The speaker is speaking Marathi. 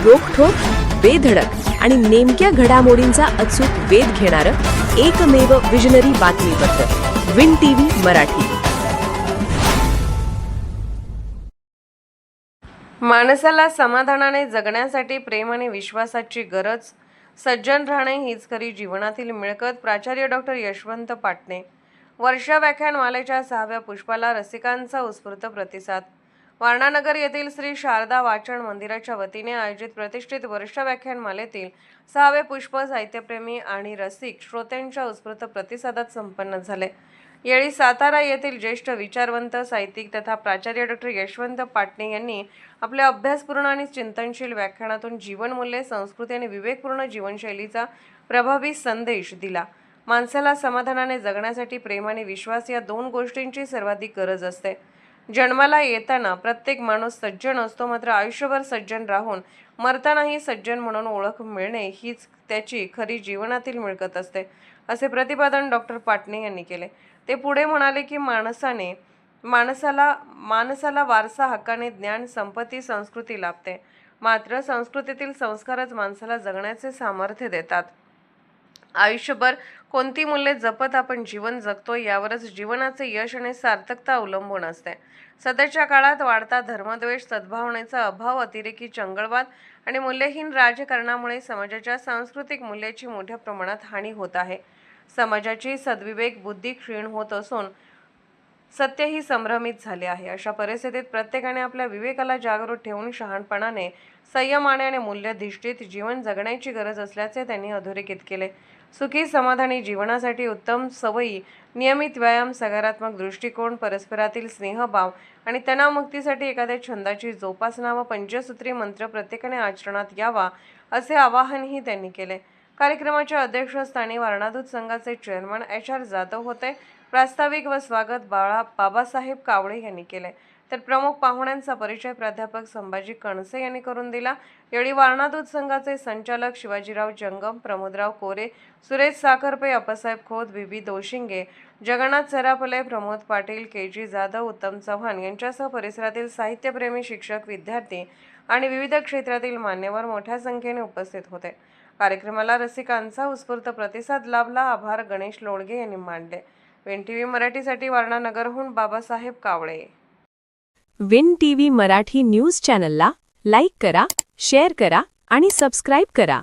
रोखठोक, बेधडक आणि नेमक्या घडामोडींचा अचूक वेध घेणारं एकमेव विजनरी बातमीपत्र विन टीव्ही मराठी. माणसाला समाधानाने जगण्यासाठी प्रेम आणि विश्वासाची गरज. सज्जन राहणे हीच खरी जीवनातील मिळकत. प्राचार्य डॉक्टर यशवंत पाटणे. वर्षा व्याख्यानमालेच्या 6व्या पुष्पाला रसिकांचा उत्स्फूर्त प्रतिसाद. वारणानगर येथील श्री शारदा वाचन मंदिराच्या वतीने आयोजित प्रतिष्ठित वर्षा व्याख्यानमालेतील 6वे पुष्प साहित्यप्रेमी आणि रसिक श्रोत्यांच्या उत्स्फूर्त प्रतिसादात संपन्न झाले. यावेळी सातारा येथील ज्येष्ठ विचारवंत साहित्यिक तथा प्राचार्य डॉक्टर यशवंत पाटणे यांनी आपल्या अभ्यासपूर्ण आणि चिंतनशील व्याख्यानातून जीवनमूल्ये, संस्कृती आणि विवेकपूर्ण जीवनशैलीचा प्रभावी संदेश दिला. माणसाला समाधानाने जगण्यासाठी प्रेम आणि विश्वास या दोन गोष्टींची सर्वाधिक गरज असते. जन्माला येताना प्रत्येक माणूस सज्जन असतो, मात्र आयुष्यभर सज्जन राहून मरतानाही सज्जन म्हणून ओळख मिळणे हीच त्याची खरी जीवनातील मिळकत असते, असे प्रतिपादन डॉक्टर पाटणे यांनी केले. ते पुढे म्हणाले की माणसाला वारसा हक्काने ज्ञान, संपत्ती, संस्कृती लाभते, मात्र संस्कृतीतील संस्कारच माणसाला जगण्याचे सामर्थ्य देतात. आयुष्यभर कोणती मूल्ये जपत आपण जीवन जगतो यावरच जीवनाचे यश आणि सार्थकता अवलंबून असते. सध्याच्या काळात वाढता धर्मद्वेष, सद्भावनेचा अभाव, अतिरेकी चंगळवाद आणि मूल्यहीन राजकारणामुळे समाजाच्या सांस्कृतिक मूल्याची मोठ्या प्रमाणात हानी होत आहे. समाजाची सद्विवेक बुद्धी क्षीण होत असून सत्यही संभ्रमित झाले आहे. अशा परिस्थितीत प्रत्येकाने आपल्या विवेकाला जागृत ठेवून शहाणपणाने, संयमाने आणि मूल्यधिष्ठित जीवन जगण्याची गरज असल्याचे त्यांनी अधोरेखित केले. सुखी समाधानी जीवनासाठी उत्तम सवयी, नियमित व्यायाम, सकारात्मक दृष्टिकोन, परस्परातील स्नेहभाव आणि तणावमुक्तीसाठी एखाद्या छंदाची जोपासना व पंचसूत्री मंत्र प्रत्येकाने आचरणात यावा, असे आवाहनही त्यांनी केले. कार्यक्रमाच्या अध्यक्षस्थानी वारणादूत संघाचे चेअरमन HR जाधव होते. प्रास्ताविक व स्वागत बाबासाहेब कावळे यांनी केले, तर प्रमुख पाहुण्यांचा परिचय प्राध्यापक संभाजी कणसे यांनी करून दिला. यावेळी वारणादूत संघाचे संचालक शिवाजीराव जंगम, प्रमोदराव कोरे, सुरेश साखरपे, अप्पासाहेब खोत, बीबी दोशिंगे, जगन्नाथ सराफले, प्रमोद पाटील, KG जाधव, उत्तम चव्हाण यांच्यासह परिसरातील साहित्यप्रेमी, शिक्षक, विद्यार्थी आणि विविध क्षेत्रातील मान्यवर मोठ्या संख्येने उपस्थित होते. कार्यक्रमाला रसिकांचा उत्स्फूर्त प्रतिसाद लाभला. आभार गणेश लोळगे यांनी मानले. विन टीव्ही मराठीसाठी वारणानगरहून बाबासाहेब कावळे. विन टीव्ही मराठी न्यूज चॅनलला लाईक करा, शेअर करा आणि सबस्क्राईब करा.